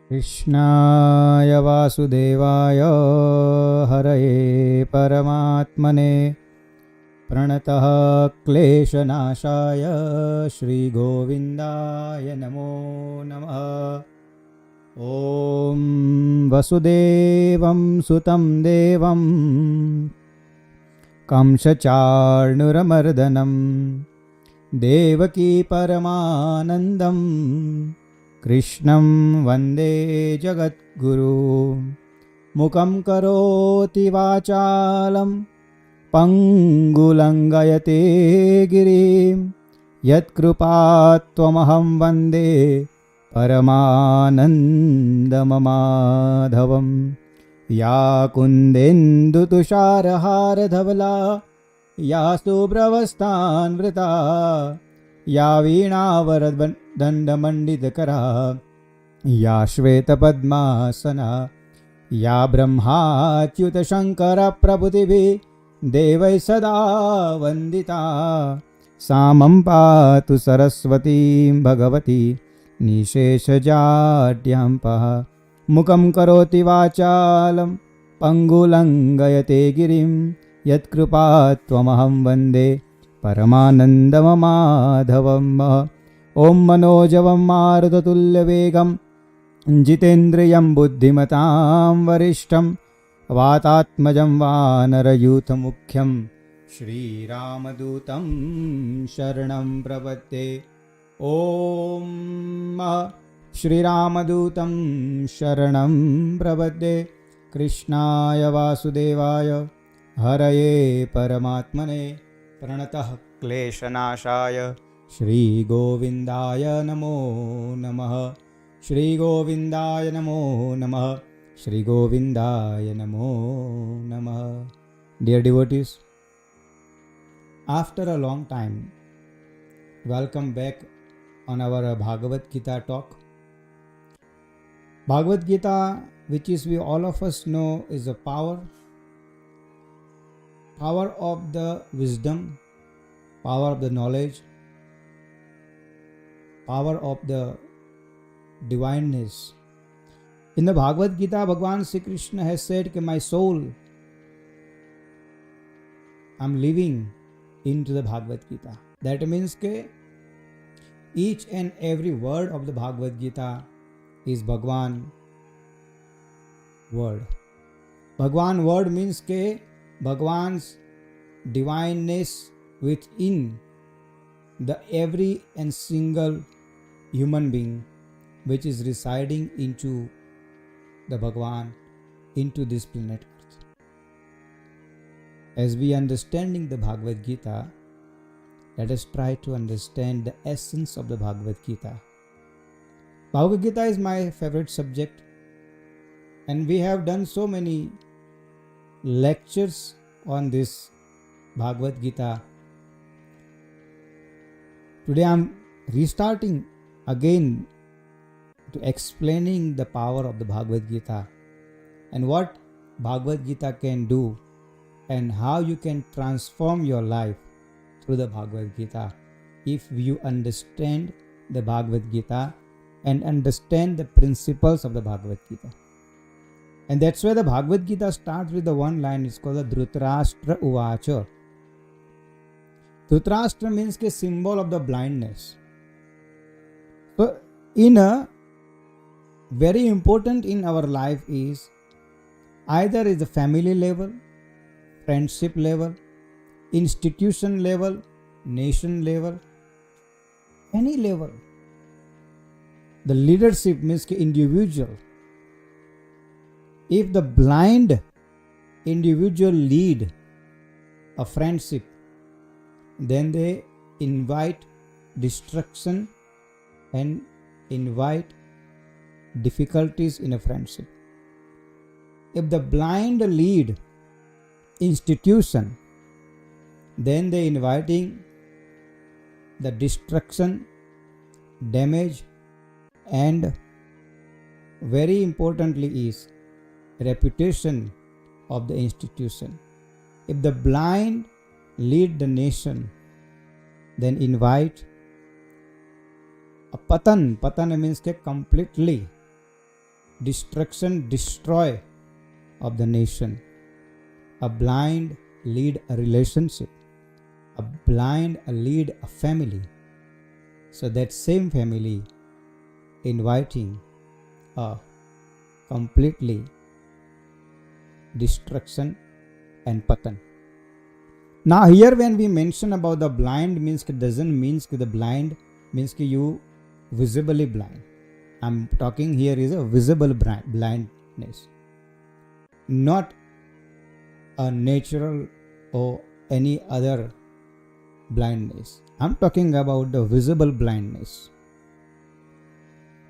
कृष्णाय वासुदेवाय हरये परमात्मने प्रणतः क्लेशनाशाय श्रीगोविन्दाय नमो नमः। ॐ वसुदेवं सुतं देवं कंसचाणूरमर्दनं देवकी परमानन्दं कृष्णं वन्दे जगद्गुरु। मुखं करोति वाचालं पङ्गुलङ्घयते गिरिं यत्कृपात्वमहं वन्दे परमानन्दममाधवं। या कुन्देन्दुतुषारहारधवला या शुभ्रवस्त्रान्विता या वीणावरदण्डमण्डितकरा या श्वेतपद्मासना या ब्रह्माच्युतशङ्करप्रभृतिभिः देवैः सदा वन्दिता सा मम पातु सरस्वतीं भगवती निशेषजाड्यां पः। मुखं करोति वाचालं पङ्गुलङ्घयते गिरिं यत्कृपात्वमहं वन्दे परमानन्दममाधवम्। ॐ मनोजवं मारुततुल्यवेगं जितेन्द्रियं बुद्धिमतां वरिष्ठं वातात्मजं वानरयूथमुख्यं श्रीरामदूतं शरणं प्रपद्ये। ॐ श्रीरामदूतं शरणं प्रपद्ये। कृष्णाय वासुदेवाय हरये परमात्मने प्रणतः क्लेशनाशाय श्रीगोविन्दाय नमो नमः। श्रीगोविन्दाय नमो नमः। श्रीगोविन्दाय नमो नमः। Dear devotees, after a long time, welcome back on our Bhagavad-Gita talk. Bhagavad-Gita, which is we all of us know, is a power of the wisdom, power of the knowledge, power of the divineness. In the Bhagavad-Gita, Bhagavan Sri Krishna has said that my soul, I am living into the Bhagavad-Gita. That means that each and every word of the Bhagavad-Gita is Bhagwan word. Bhagwan word means that Bhagwan's divineness within the every and single human being which is residing into the Bhagwan, into this planet Earth. As we understanding the Bhagavad Gita, let us try to understand the essence of the Bhagavad Gita. Bhagavad Gita is my favorite subject, and we have done so many lectures on this Bhagavad Gita. Today I am restarting again to explaining the power of the Bhagavad Gita and what Bhagavad Gita can do and how you can transform your life through the Bhagavad Gita if you understand the Bhagavad Gita and understand the principles of the Bhagavad Gita. And that's why the Bhagavad Gita starts with the one line. It's called the Dhritarashtra Uvacha. Dhritarashtra means a symbol of the blindness. So in a very important in our life is either is the family level, friendship level, institution level, nation level, any level. The leadership means individual. If the blind individual lead a friendship, then they invite destruction and invite difficulties in a friendship. If the blind lead institution, then they inviting the destruction, damage, and very importantly is reputation of the institution. If the blind lead the nation, then invite a patan. Patan means completely destruction, destroy of the nation. A blind lead a relationship. A blind lead a family. So that same family inviting a completely destruction and patan. Now here when we mention about the blind means it doesn't means the blind means you visibly blind. I'm talking here is a visible blindness, not a natural or any other blindness. I'm talking about the visible blindness.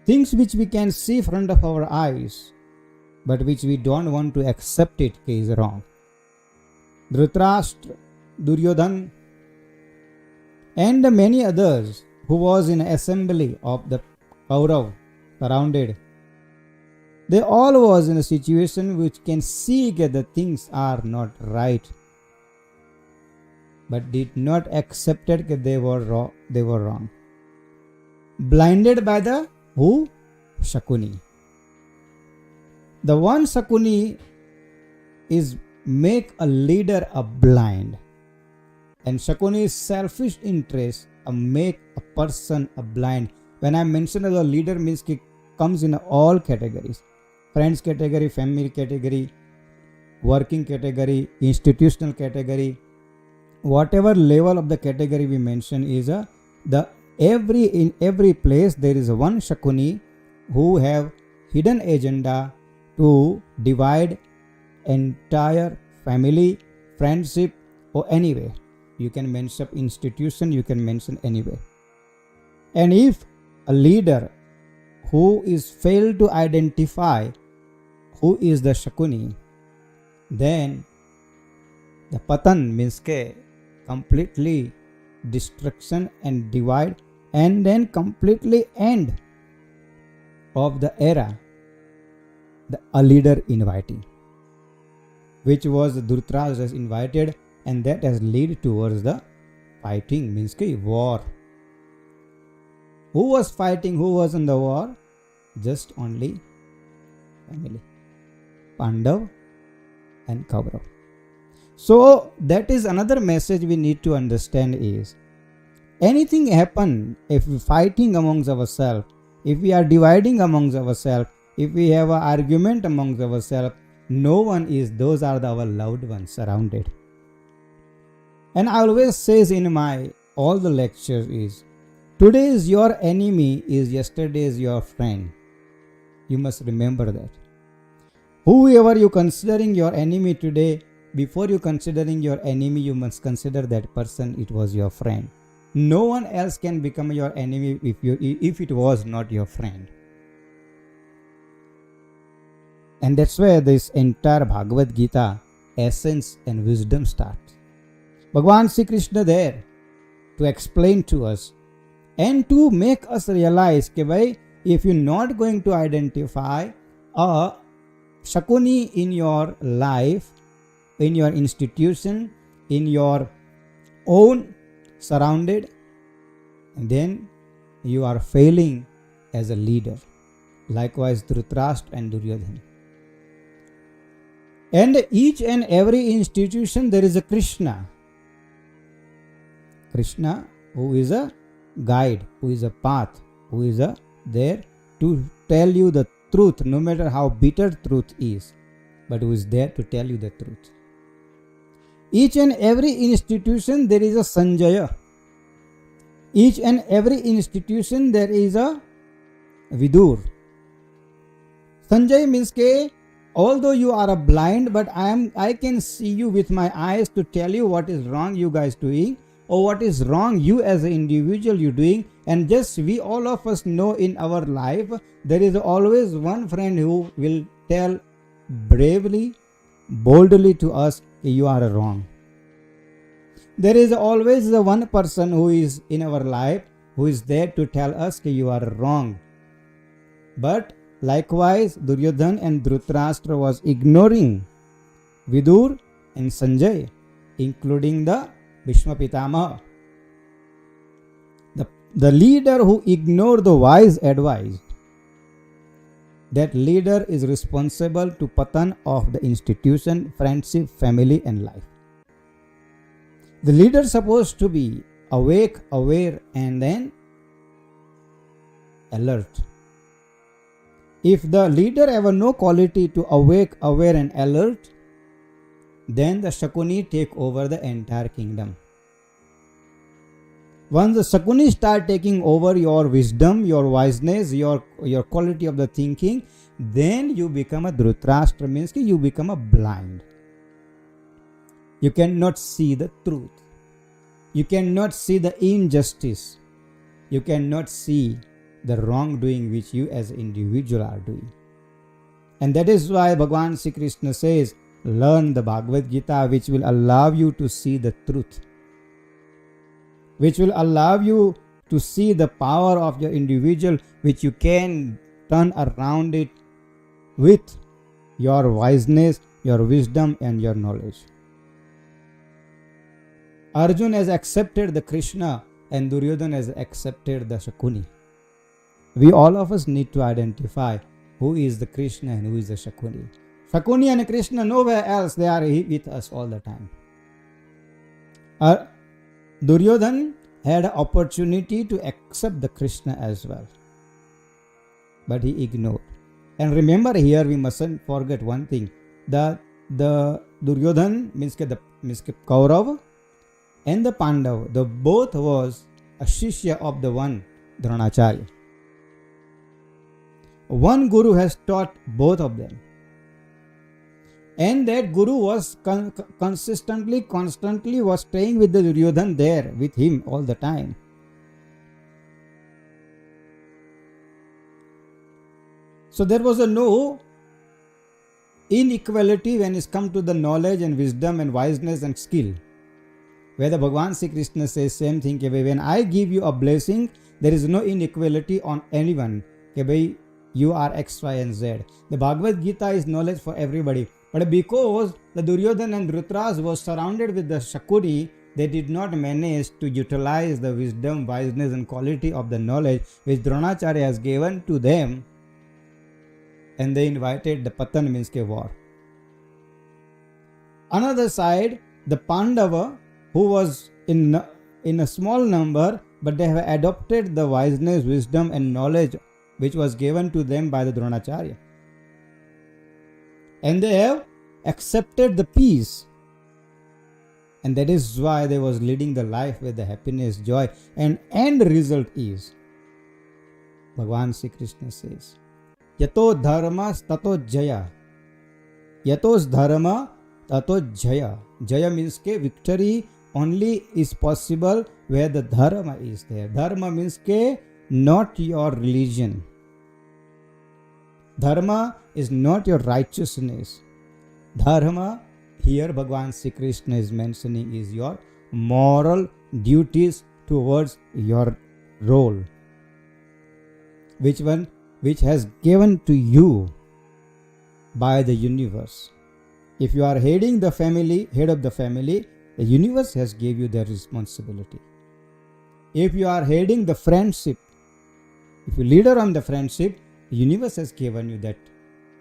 Things which we can see in front of our eyes, but which we don't want to accept it is wrong. Dhritarashtra, Duryodhan, and many others who was in assembly of the Kaurav surrounded, they all was in a situation which can see that the things are not right, but did not accept it that they were wrong. Blinded by the who? Shakuni. The one Shakuni is make a leader a blind, and Shakuni's selfish interest make a person a blind. When I mention as a leader means it comes in all categories: friends category, family category, working category, institutional category. Whatever level of the category we mention is in every place there is one Shakuni who have hidden agenda to divide entire family, friendship, or anyway. You can mention institution, you can mention anyway. And if a leader who is failed to identify who is the Shakuni, then the patan means completely destruction and divide, and then completely end of the era, a leader inviting, which was Dhritarashtra invited, and that has led towards the fighting, means war. Who was fighting? Who was in the war? Just only family, Pandav and Kaurav. So that is another message we need to understand is, anything happen if we fighting amongst ourselves, if we are dividing amongst ourselves, if we have an argument amongst ourselves, no one is, those are our loved ones surrounded. And I always says in my all the lectures is, today is your enemy is yesterday is your friend. You must remember that. Whoever you considering your enemy today, before you considering your enemy, you must consider that person it was your friend. No one else can become your enemy if it was not your friend. And that's where this entire Bhagavad Gita essence and wisdom starts. Bhagavan Sri Krishna there to explain to us and to make us realize that if you're not going to identify a Shakuni in your life, in your institution, in your own surrounded, then you are failing as a leader. Likewise Dhritarashtra and Duryodhana. And each and every institution there is a Krishna. Krishna who is a guide, who is a path, who is there to tell you the truth, no matter how bitter truth is, but who is there to tell you the truth. Each and every institution there is a Sanjaya. Each and every institution there is a Vidur. Sanjay means although you are a blind, but I can see you with my eyes to tell you what is wrong you guys doing, or what is wrong you as an individual you doing. And just we all of us know in our life there is always one friend who will tell bravely, boldly to us you are wrong. There is always the one person who is in our life who is there to tell us you are wrong. But likewise Duryodhana and Dhritarashtra was ignoring Vidur and Sanjay, including the Bhishma Pitamaha. The leader who ignored the wise advice that leader is responsible to patan of the institution, friendship, family and life. The leader is supposed to be awake, aware and then alert. If the leader have no quality to awake, aware and alert, then the Shakuni take over the entire kingdom. Once the Shakuni start taking over your wisdom, your wiseness, your quality of the thinking, then you become a Dhritarashtra, means you become a blind. You cannot see the truth. You cannot see the injustice. You cannot see the wrongdoing which you as an individual are doing. And that is why Bhagavan Sri Krishna says, learn the Bhagavad Gita, which will allow you to see the truth, which will allow you to see the power of your individual, which you can turn around it with your wiseness, your wisdom and your knowledge. Arjuna has accepted the Krishna and Duryodhana has accepted the Shakuni. We all of us need to identify who is the Krishna and who is the Shakuni. Shakuni and Krishna nowhere else, they are with us all the time. Duryodhana had an opportunity to accept the Krishna as well, but he ignored. And remember here we mustn't forget one thing, that the Duryodhana means Kaurava and the Pandava, the both was a Shishya of the one Dronacharya. One Guru has taught both of them. And that Guru was constantly was staying with the Duryodhana there with him all the time. So there was no inequality when it's come to the knowledge and wisdom and wiseness and skill. Whether Bhagavan Sri Krishna says same thing, when I give you a blessing, there is no inequality on anyone. You are X, Y and Z. The Bhagavad Gita is knowledge for everybody. But because the Duryodhana and Dhritarashtra was surrounded with the Shakuni, they did not manage to utilize the wisdom, wiseness and quality of the knowledge which Dronacharya has given to them. And they invited the Patan, means war. Another side, the Pandava, who was in a small number, but they have adopted the wiseness, wisdom and knowledge which was given to them by the Dronacharya. And they have accepted the peace. And that is why they was leading the life with the happiness, joy. And end result is, Bhagavan Sri Krishna says, Yato dharma tato jaya. Yatos dharma tato jaya. Jaya means victory only is possible where the dharma is there. Dharma means not your religion. Dharma is not your righteousness. Dharma, here Bhagavan Sri Krishna is mentioning, is your moral duties towards your role, which has given to you by the universe. If you are heading the family, head of the family, the universe has gave you that responsibility. If you are heading the friendship, if you leader on the friendship, the universe has given you that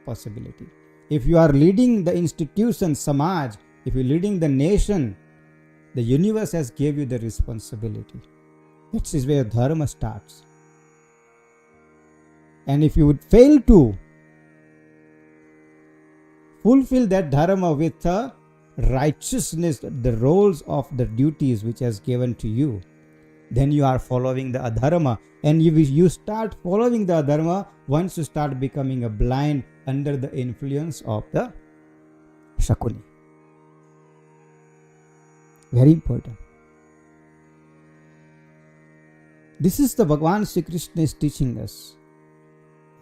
possibility. If you are leading the institution, Samaj, if you are leading the nation, the universe has gave you the responsibility. That is where dharma starts. And if you would fail to fulfill that dharma with righteousness, the roles of the duties which has given to you, then you are following the adharma. And if you start following the adharma, once you start becoming a blind under the influence of the Shakuni. Very important. This is the Bhagavan Sri Krishna is teaching us.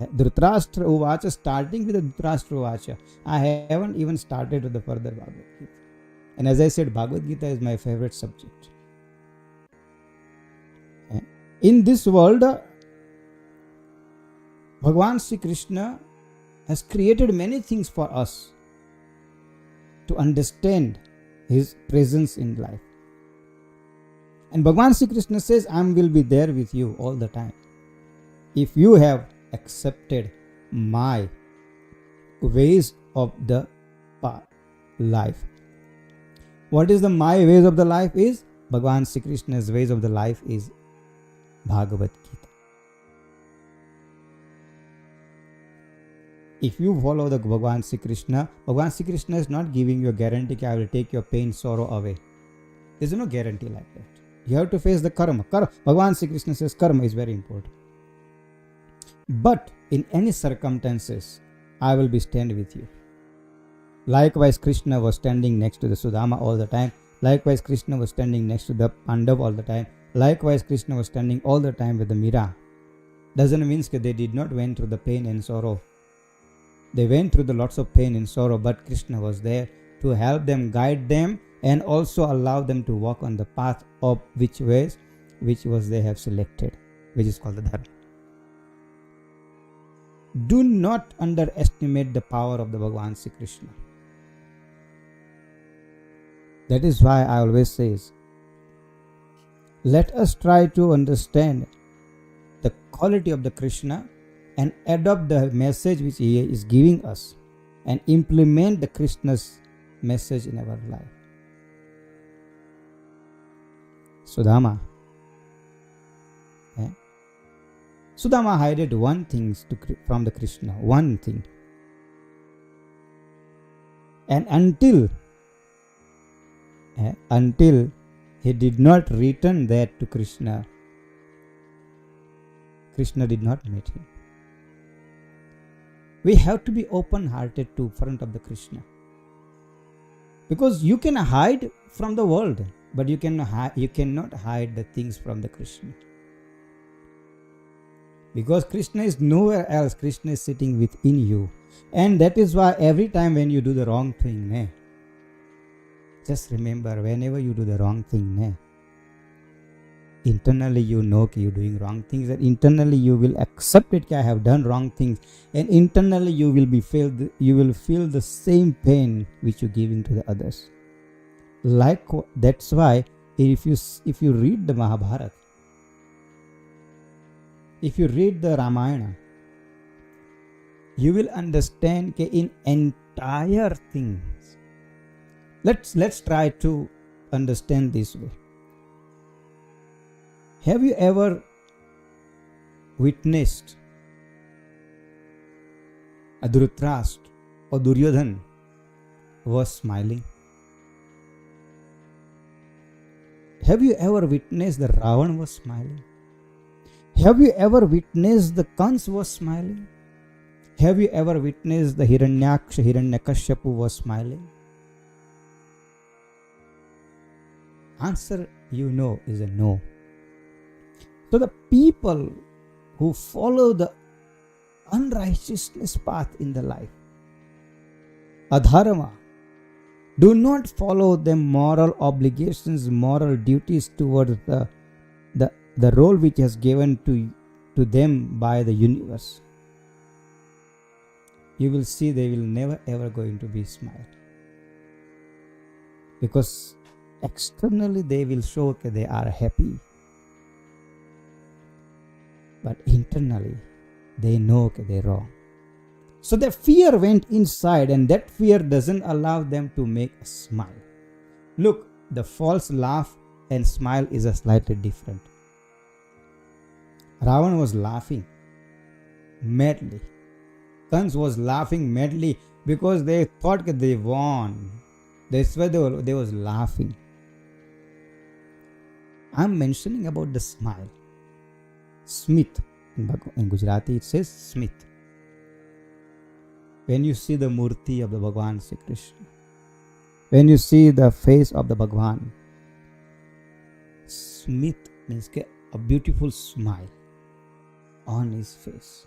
Dhritarashtra Uvacha, starting with the Dhritarashtra Uvacha. I haven't even started with the further Bhagavad Gita. And as I said, Bhagavad Gita is my favorite subject. In this world, Bhagavan Sri Krishna has created many things for us to understand His presence in life. And Bhagavan Sri Krishna says, I will be there with you all the time. If you have accepted my ways of the life. What is the my ways of the life is? Bhagavan Sri Krishna's ways of the life is Bhagavad-Gita. If you follow the Bhagavan Sri Krishna is not giving you a guarantee that I will take your pain, sorrow away. There is no guarantee like that. You have to face the karma. Bhagavan Sri Krishna says karma is very important. But in any circumstances, I will be stand with you. Likewise, Krishna was standing next to the Sudama all the time. Likewise, Krishna was standing next to the Pandav all the time. Likewise, Krishna was standing all the time with the Mira. Doesn't mean that they did not went through the pain and sorrow. They went through the lots of pain and sorrow, but Krishna was there to help them, guide them, and also allow them to walk on the path of which was they have selected, which is called the Dharma. Do not underestimate the power of the Bhagavan Sri Krishna. That is why I always say, let us try to understand the quality of the Krishna and adopt the message which he is giving us and implement the Krishna's message in our life. Sudama hided one thing from the Krishna, one thing. And until he did not return that to Krishna, Krishna did not meet him. We have to be open-hearted to front of the Krishna. Because you can hide from the world, but you cannot hide the things from the Krishna. Because Krishna is nowhere else. Krishna is sitting within you. And that is why every time when you do the wrong thing, just remember, whenever you do the wrong thing, internally you know that you are doing wrong things, and internally you will accept it that I have done wrong things, and internally you will feel the same pain which you are giving to the others. That's why if you read the Mahabharata, if you read the Ramayana, you will understand that in entire things, let's try to understand this way. Have you ever witnessed a Dhritarashtra or Duryodhan was smiling? Have you ever witnessed the Ravan was smiling? Have you ever witnessed the Kans was smiling? Have you ever witnessed the Hiranyakashipu was smiling? Answer is a no. So the people who follow the unrighteousness path in the life, adharma, do not follow the moral obligations, moral duties towards the role which is given to them by the universe. You will see they will never ever going to be smile. Because externally they will show that they are happy. But internally they know that they are wrong. So the fear went inside, and that fear doesn't allow them to make a smile. Look, the false laugh and smile is a slightly different. Ravan was laughing madly. Kans was laughing madly because they thought that they won. That's why they was laughing. I'm mentioning about the smile. Smith. In Gujarati it says Smith. When you see the murti of the Bhagavan Sri Krishna, when you see the face of the Bhagavan, Smith means a beautiful smile on his face.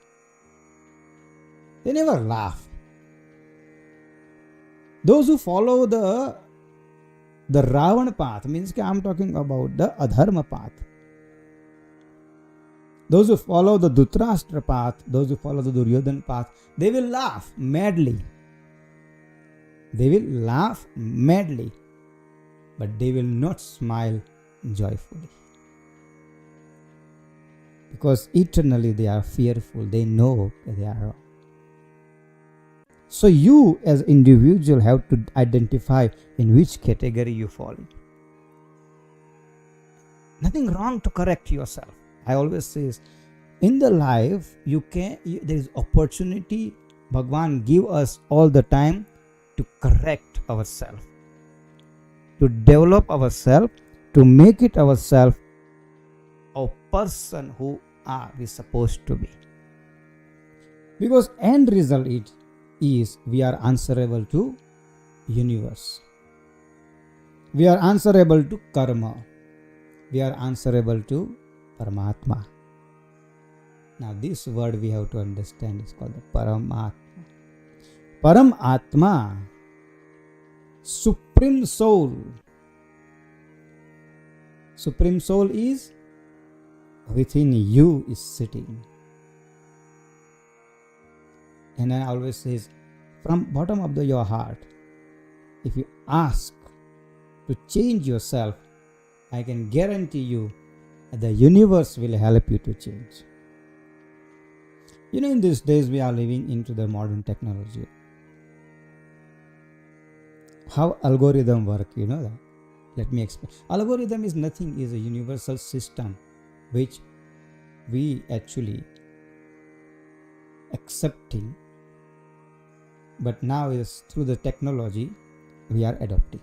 They never laugh. Those who follow the Ravan path, means I'm talking about the adharma path. Those who follow the Dhritarashtra path, those who follow the Duryodhan path, they will laugh madly. They will laugh madly, but they will not smile joyfully. Because eternally they are fearful. They know that they are wrong. So you as individual have to identify in which category you fall in. Nothing wrong to correct yourself. I always say, in the life there is opportunity. Bhagwan give us all the time to correct ourselves, to develop ourselves, to make it ourselves a person who are we supposed to be. Because end result is we are answerable to universe. We are answerable to karma. We are answerable to Paramatma. Now this word we have to understand is called the Paramatma. Paramatma, Supreme Soul. Supreme Soul is within you is sitting. And I always say, from bottom of your heart, if you ask to change yourself, I can guarantee you that the universe will help you to change. In these days we are living into the modern technology. How algorithm work, you know that? Let me explain. Algorithm is nothing, is a universal system which we actually accepting, but now is through the technology we are adopting.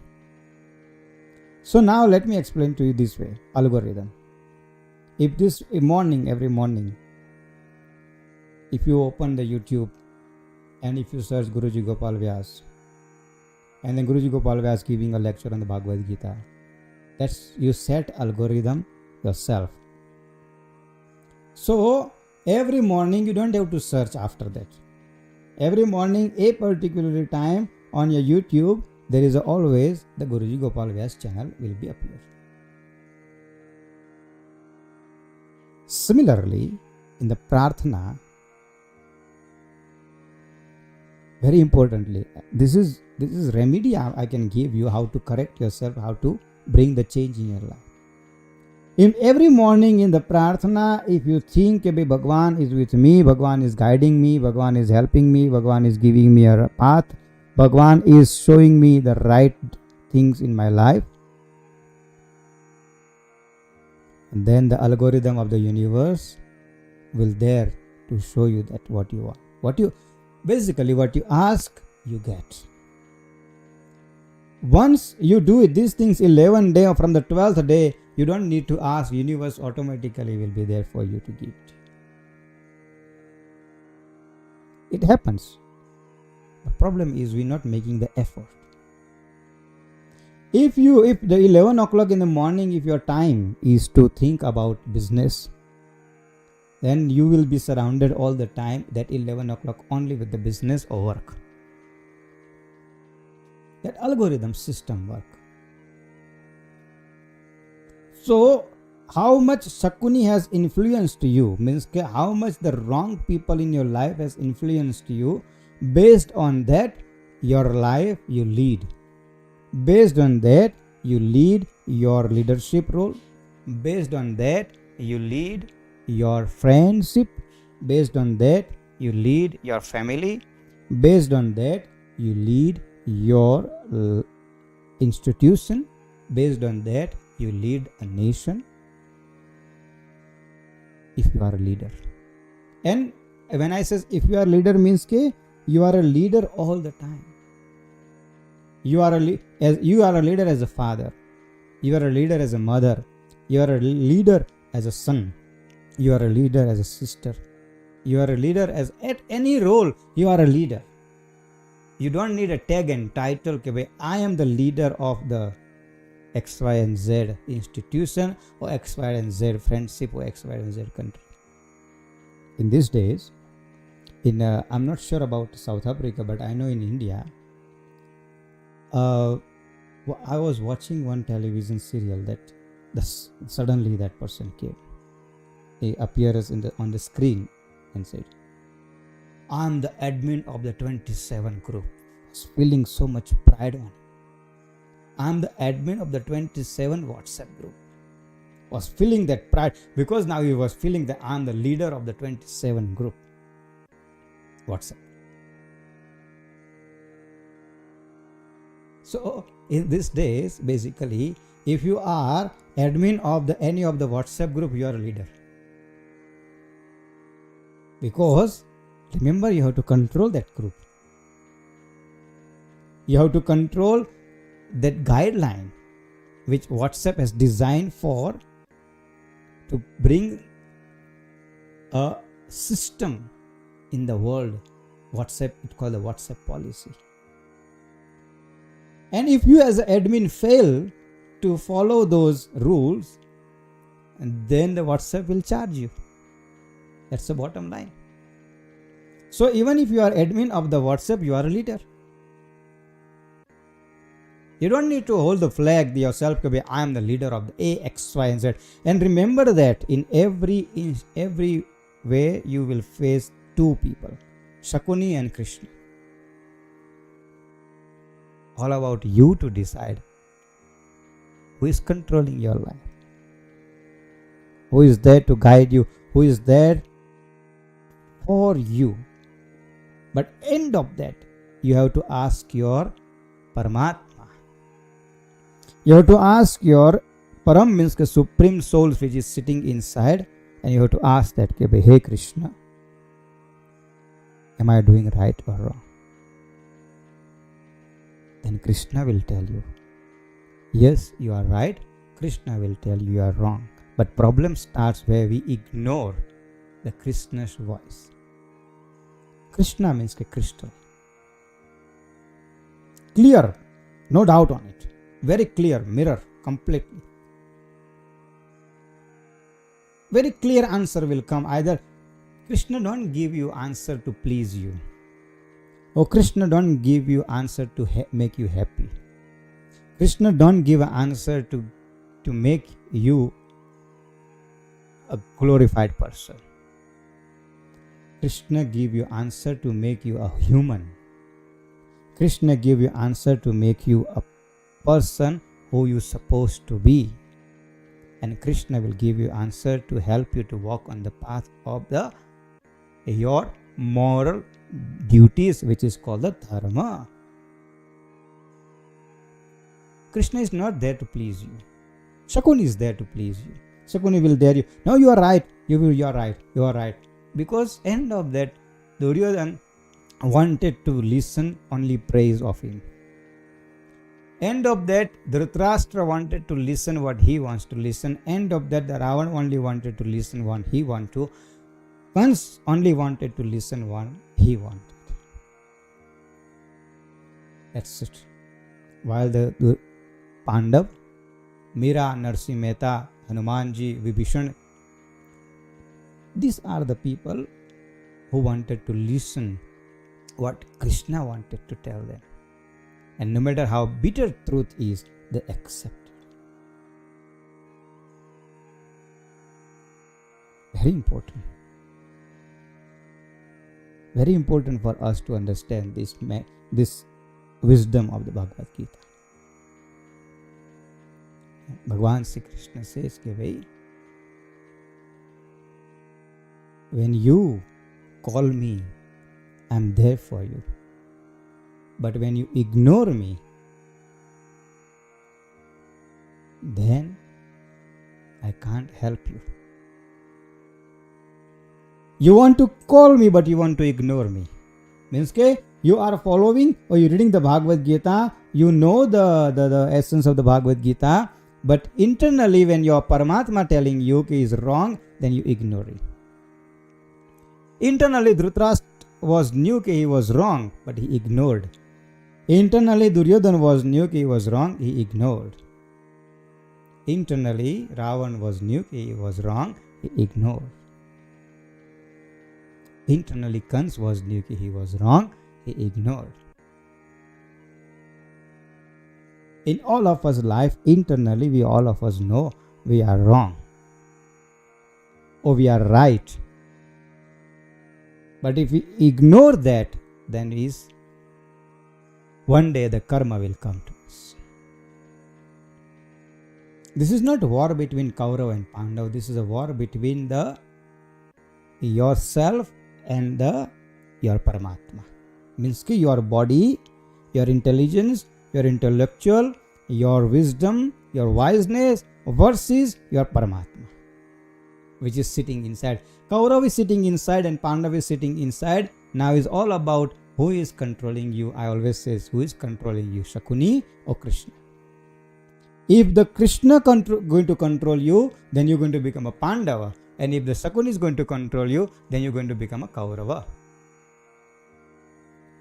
So now let me explain to you this way. Algorithm. If this morning, every morning, if you open the YouTube and if you search Guruji-Gopal-Vyas, and then Guruji-Gopal-Vyas giving a lecture on the Bhagavad-Gita, that's you set algorithm yourself. So every morning you don't have to search after that. Every morning, a particular time on your YouTube, there is always the Guruji-Gopal-Vyas channel will be appear. Similarly, in the Prarthana, very importantly, this is remedy I can give you how to correct yourself, how to bring the change in your life. In every morning in the Prarthana, if you think Bhagwan is with me, Bhagwan is guiding me, Bhagwan is helping me, Bhagwan is giving me a path, Bhagwan is showing me the right things in my life, and then the algorithm of the universe will there to show you that what you want. What you ask, you get. Once you do it, these things 11 day or from the 12th day, you don't need to ask, universe automatically will be there for you to give it. It happens. The problem is we're not making the effort. If the 11 o'clock in the morning, if your time is to think about business, then you will be surrounded all the time that 11 o'clock only with the business or work. That algorithm system work. So how much Shakuni has influenced you, means how much the wrong people in your life has influenced you, based on that your life you lead. Based on that you lead your leadership role. Based on that you lead your friendship. Based on that you lead your family. Based on that you lead your institution. Based on that you lead a nation, if you are a leader. And when I say if you are a leader, means you are a leader all the time. You are a leader as a father. You are a leader as a mother. You are a leader as a son. You are a leader as a sister. You are a leader as at any role. You are a leader. You don't need a tag and title. I am the leader of the X, Y, and Z institution, or X, Y, and Z friendship, or X, Y, and Z country. In these days, I'm not sure about South Africa, but I know in India, I was watching one television serial that suddenly that person came. He appears on the screen and said, "I'm the admin of the 27 group." I was feeling so much pride on it. I'm the admin of the 27 WhatsApp group. Was feeling that pride because now he was feeling that I'm the leader of the 27 group WhatsApp. So in these days, basically, if you are admin of any of the WhatsApp group, you are a leader. Because remember, you have to control that group. You have to control that guideline which WhatsApp has designed for to bring a system in the world. WhatsApp, it's called the WhatsApp policy. And if you as an admin fail to follow those rules, then the WhatsApp will charge you. That's the bottom line. So even if you are admin of the WhatsApp, you are a leader. You don't need to hold the flag yourself to be, I am the leader of the A, X, Y, and Z. And remember that in every way you will face two people, Shakuni and Krishna. All about you to decide who is controlling your life, who is there to guide you, who is there for you. But end of that, you have to ask your Paramatma. You have to ask your Param, means the supreme soul which is sitting inside, and you have to ask that, hey Krishna, am I doing right or wrong? Then Krishna will tell you, yes, you are right. Krishna will tell you are wrong. But problem starts where we ignore the Krishna's voice. Krishna means a crystal. Clear, no doubt on it. Very clear, mirror, completely. Very clear answer will come. Either Krishna don't give you answer to please you, or Krishna don't give you answer to make you happy. Krishna don't give an answer to make you a glorified person. Krishna give you answer to make you a human. Krishna give you answer to make you a person who you supposed to be. And Krishna will give you answer to help you to walk on the path of your moral duties, which is called the Dharma. Krishna is not there to please you. Shakuni is there to please you. Shakuni will dare you. No, you are right. You are right. You are right. Because end of that, Duryodhana wanted to listen only praise of him. End of that, Dhritarashtra wanted to listen what he wants to listen. End of that, the Ravan only wanted to listen what he wanted to. Kans only wanted to listen what he wanted. That's it. While the Pandav, Mira, Narsi Mehta, Hanumanji, Vibhishan, these are the people who wanted to listen what Krishna wanted to tell them. And no matter how bitter truth is, they accept it. Very important. Very important for us to understand this wisdom of the Bhagavad Gita. Bhagavan Sri Krishna says, when you call me, I am there for you. But when you ignore me, then I can't help you. You want to call me, but you want to ignore me. Means you are following or you reading the Bhagavad Gita, you know the essence of the Bhagavad Gita, but internally when your Paramatma telling you is wrong, then you ignore it. Internally Dhritarashtra was knew he was wrong, but he ignored. Internally Duryodhana was knew he was wrong, he ignored. Internally Ravan was knew he was wrong, he ignored. Internally Kans was knew he was wrong, he ignored. In all of us life, internally we all of us know we are wrong or we are right. But if we ignore that, then is one day the karma will come to us. This is not a war between Kaurava and Pandav. This is a war between yourself and your Paramatma. Means your body, your intelligence, your intellectual, your wisdom, your wiseness versus your Paramatma, which is sitting inside. Kaurav is sitting inside and Pandav is sitting inside. Now is all about who is controlling you. I always say, who is controlling you, Shakuni or Krishna? If the Krishna going to control you, then you're going to become a Pandava. And if the Shakuni is going to control you, then you're going to become a Kaurava.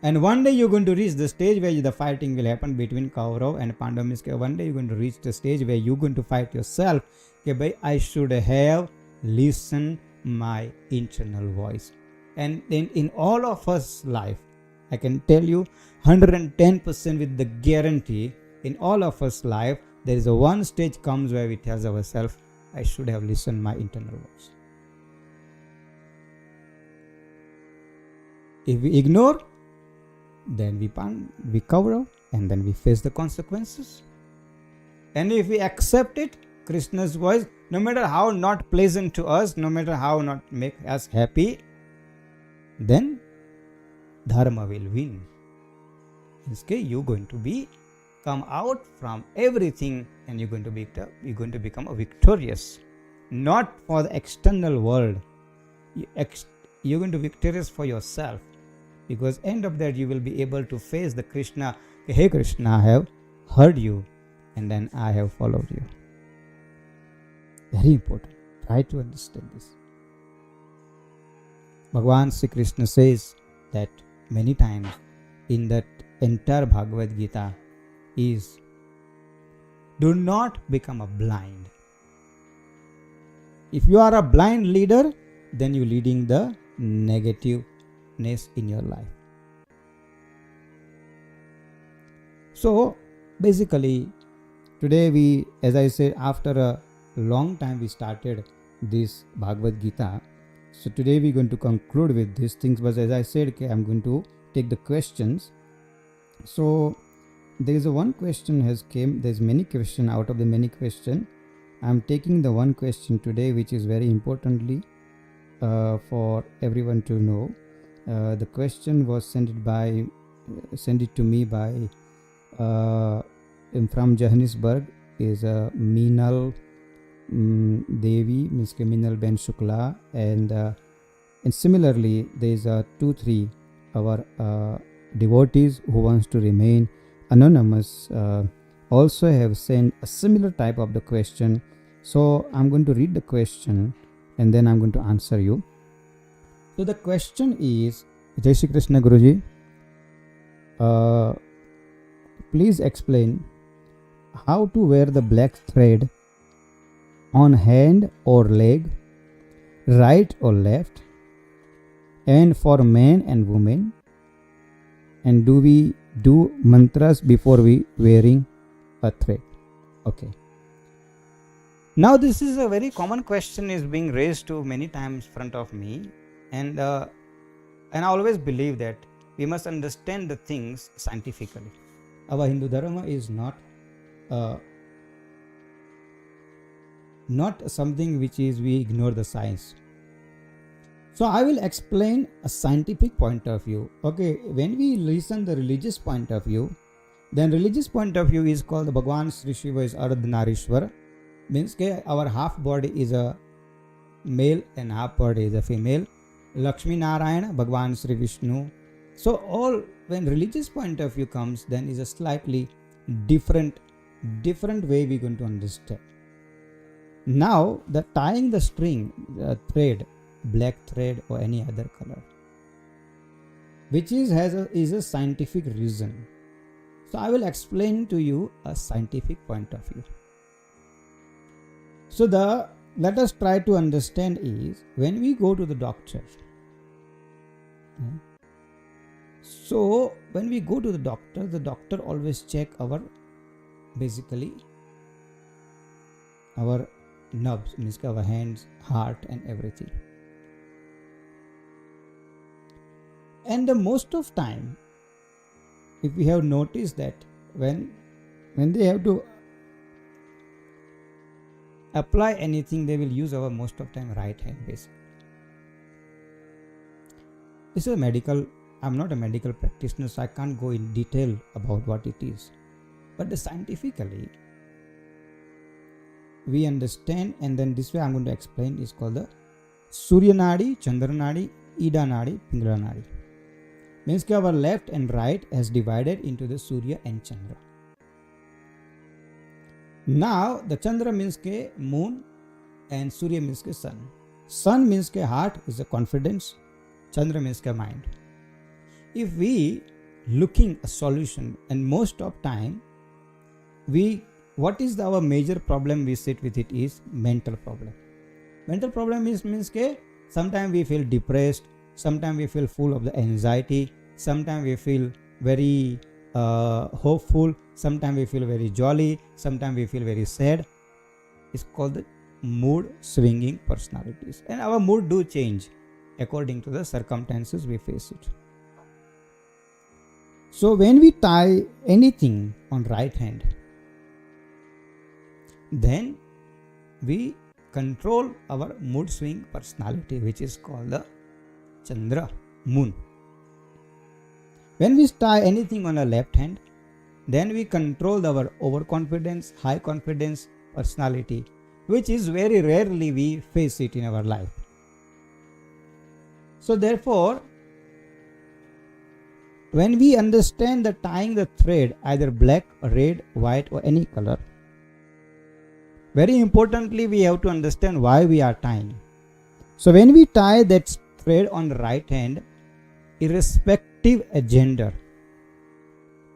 And one day you're going to reach the stage where the fighting will happen between Kaurav and Pandav. One day you're going to reach the stage where you're going to fight yourself. Okay, I should have listened my internal voice. And then in all of us life, I can tell you 110% with the guarantee, in all of us life, there is a one stage comes where we tell ourselves, I should have listened my internal voice. If we ignore, then we cover up and then we face the consequences. And if we accept it, Krishna's voice, no matter how not pleasant to us, no matter how not make us happy, then Dharma will win. Instead, you're going to come out from everything and you're going to become a victorious. Not for the external world. You're going to be victorious for yourself. Because end of that you will be able to face the Krishna. Hey Krishna, I have heard you and then I have followed you. Very important. Try to understand this. Bhagavan Sri Krishna says that many times in that entire Bhagavad Gita is, do not become a blind. If you are a blind leader, then you're leading the negativeness in your life. So basically today we, as I said, after a long time we started this Bhagavad Gita. So today we're going to conclude with these things, but as I said, I'm going to take the questions. So there is a one question has came, there's many questions. Out of the many questions, I'm taking the one question today which is very importantly for everyone to know. The question was sent it to me by from Johannesburg is Meenal Devi, Ms. Meenal Ben Shukla, and similarly there is 2-3 our devotees who wants to remain anonymous also have sent a similar type of the question. So I'm going to read the question and then I'm going to answer you. So the question is, Jai Shri Krishna Guruji, please explain how to wear the black thread on hand or leg, right or left, and for men and women, and do we do mantras before we wearing a thread? Okay. Now this is a very common question is being raised to many times front of me, and I always believe that we must understand the things scientifically. Our Hindu Dharma is not something which is we ignore the science. So I will explain a scientific point of view. Okay, when we listen the religious point of view, then religious point of view is called the Bhagwan Sri Shiva is Ardhanarishwar. Means our half body is a male and half body is a female. Lakshmi Narayana, Bhagwan Sri Vishnu. So all when religious point of view comes, then is a slightly different way we're going to understand. Now the tying the string, the thread, black thread or any other color, which is a scientific reason. So I will explain to you a scientific point of view. So let us try to understand is when we go to the doctor. So when we go to the doctor always check our nerves, means our hands, heart and everything. And the most of time, if we have noticed that when they have to apply anything, they will use our most of time right hand basically. This is I'm not a medical practitioner, so I can't go in detail about what it is. But scientifically, we understand, and then this way I'm going to explain, is called the Surya Nadi, Chandra Nadi, Ida Nadi, Pingala Nadi. Means that our left and right has divided into the Surya and Chandra. Now the Chandra means ke moon and Surya means ke sun. Sun means ke heart is a confidence. Chandra means ke mind. If we looking a solution, and most of time what is our major problem we sit with it is mental problem. Mental problem means ke sometimes we feel depressed, sometimes we feel full of the anxiety, sometimes we feel very hopeful, sometimes we feel very jolly, sometimes we feel very sad. It's called the mood swinging personalities, and our mood do change according to the circumstances we face it. So when we tie anything on right hand, then we control our mood swing personality, which is called the Chandra, moon. When we tie anything on the left hand, then we control our overconfidence, high confidence personality, which is very rarely we face it in our life. So therefore, when we understand that tying the thread, either black, red, white or any color, very importantly we have to understand why we are tying. So when we tie that thread on the right hand, irrespective of gender,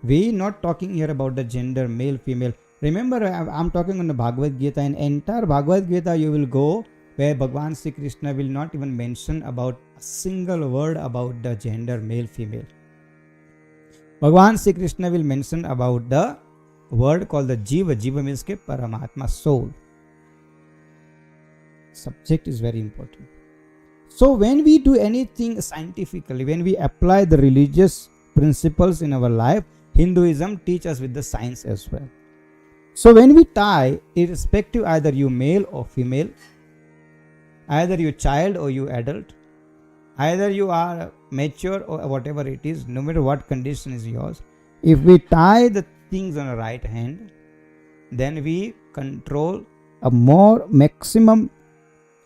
we not talking here about the gender, male, female. Remember, I'm talking on the Bhagavad-Gita. In entire Bhagavad-Gita you will go where Bhagavan Sri Krishna will not even mention about a single word about the gender, male, female. Bhagavan Sri Krishna will mention about the word called the Jiva. Jiva means ke Paramatma, soul. Subject is very important. So when we do anything scientifically, when we apply the religious principles in our life, Hinduism teaches us with the science as well. So when we tie, irrespective either you male or female, either you child or you adult, either you are mature or whatever it is, no matter what condition is yours, if we tie the things on the right hand, then we control a more maximum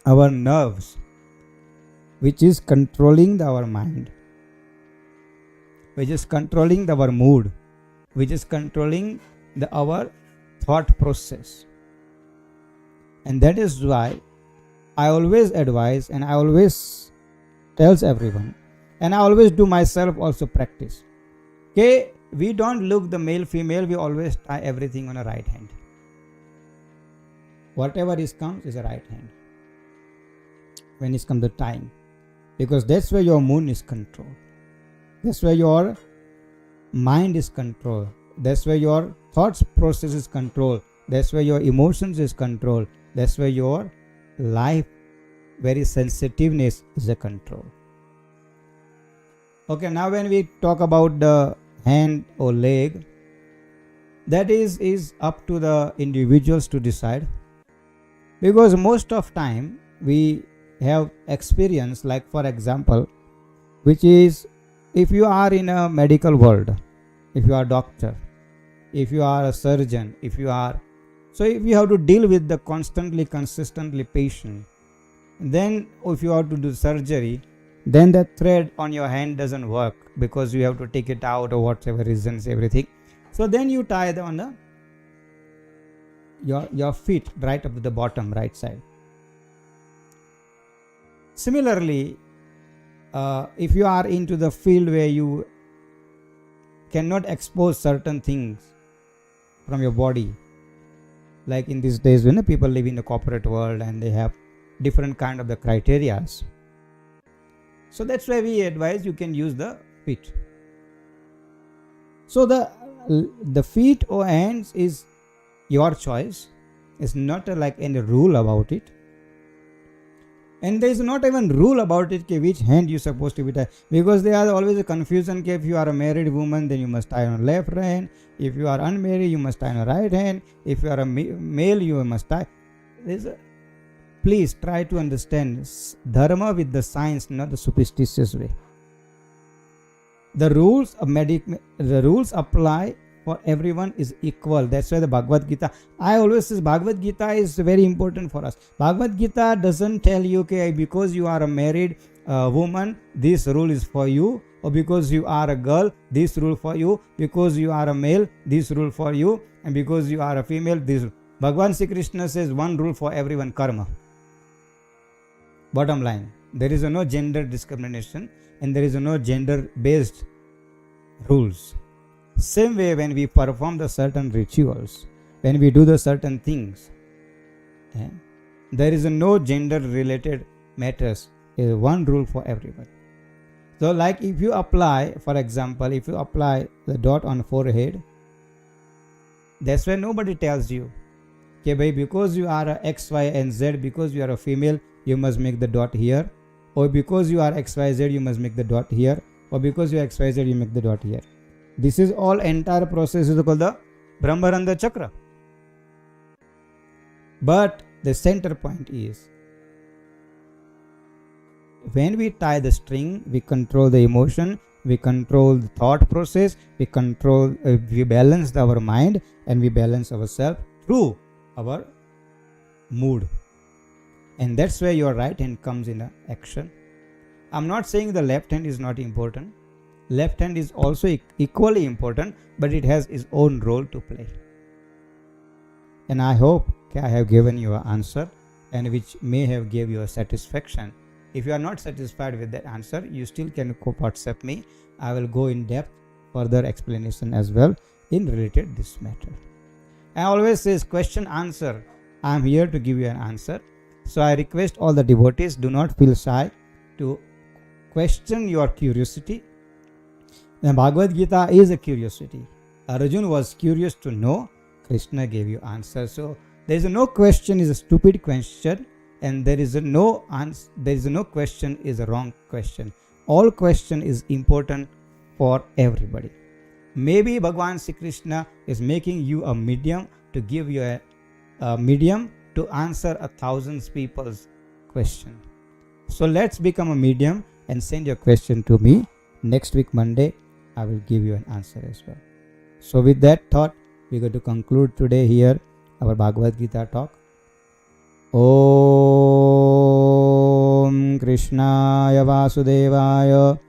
our nerves, which is controlling our mind, which is controlling our mood, which is controlling our thought process. And that is why I always advise, and I always tells everyone, and I always do myself also practice. Okay, we don't look the male female, we always tie everything on a right hand. Whatever comes is a right hand when it comes to tying, because that's where your moon is controlled, that's where your mind is controlled, that's where your thoughts process is controlled, that's where your emotions is controlled, that's where your life very sensitiveness is a control. Okay, now when we talk about the hand or leg, that is up to the individuals to decide, because most of time we have experience, like for example, which is if you are in a medical world, if you are a doctor, if you are a surgeon, if you have to deal with the consistently patient, then if you have to do surgery, then the thread on your hand doesn't work because you have to take it out or whatever reasons, everything. So then you tie on the your feet right up to the bottom right side. Similarly, if you are into the field where you cannot expose certain things from your body, like in these days when people live in the corporate world and they have different kind of the criterias, so that's why we advise you can use the feet. So the feet or hands is your choice. It's not like any rule about it, and there is not even rule about it which hand you supposed to be tie, because there are always a confusion. If you are a married woman, then you must tie on left hand. If you are unmarried, you must tie on right hand. If you are a male, you must tie. Please try to understand Dharma with the science, not the superstitious way. The rules apply for everyone is equal. That's why the Bhagavad-Gita, I always say Bhagavad-Gita is very important for us. Bhagavad-Gita doesn't tell you, okay, because you are a married woman, this rule is for you, or because you are a girl, this rule for you, because you are a male, this rule for you, and because you are a female, this rule. Bhagavan Sri Krishna says one rule for everyone, karma. Bottom line, there is no gender discrimination and there is no gender based rules. Same way, when we perform the certain rituals, when we do the certain things, there is no gender related matters. There is one rule for everyone. So like if you apply, for example, if you apply the dot on forehead, that's why nobody tells you, okay, bhai, because you are a X, Y and Z, because you are a female, you must make the dot here, or because you are XYZ, you must make the dot here, or because you are XYZ, you make the dot here. This is all entire process is called the Brahmarandha Chakra. But the center point is, when we tie the string, we control the emotion, we control the thought process, we balance our mind, and we balance ourselves through our mood. And that's where your right hand comes in action. I'm not saying the left hand is not important. Left hand is also equally important, but it has its own role to play. And I hope I have given you an answer, and which may have gave you a satisfaction. If you are not satisfied with that answer, you still can WhatsApp me. I will go in depth further explanation as well in related this matter. I always say question answer. I am here to give you an answer. So I request all the devotees, do not feel shy to question your curiosity. The Bhagavad Gita is a curiosity. Arjuna was curious to know. Krishna gave you answer. So there is no question is a stupid question, and there is no answer. There is no question is a wrong question. All question is important for everybody. Maybe Bhagavan Sri Krishna is making you a medium to give you a medium to answer 1,000 people's question. So let's become a medium and send your question to me. Next week Monday, I will give you an answer as well. So with that thought, we're going to conclude today here our Bhagavad Gita talk. Om Krishnaya Vasudevaya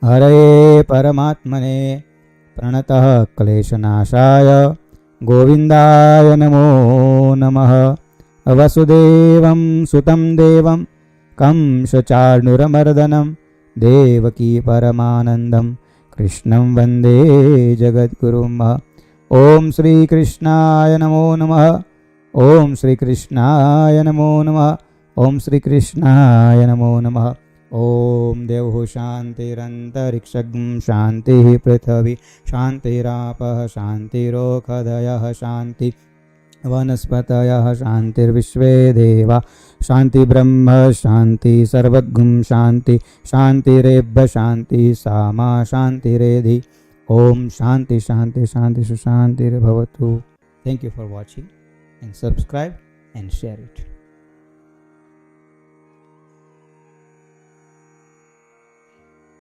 Hare Paramatmane Pranatah Kleshanashaya Govindaya Namo Namah. Vasudevam Sutam Devam Kamsacharnuramardhanam Devaki Paramanandam Krishnam Vande Jagadgurum. Om Sri Krishnaya Namo Namah. Om Sri Krishnaya Namo Namah. Om Sri Krishnaya Namo Namah. Om Devho Shantirantarikshagham Shanti Prithavi Shantirapah Shantirokhadayah Shanti Vanaspatayah Shantir Vishve Deva Shanti Brahma Shanti Sarvagum Shanti Shanti Rebha Shanti Sama Shanti Redhi. Om Shanti Shanti Shanti Sushanti Bhavatu. Thank you for watching, and subscribe and share it.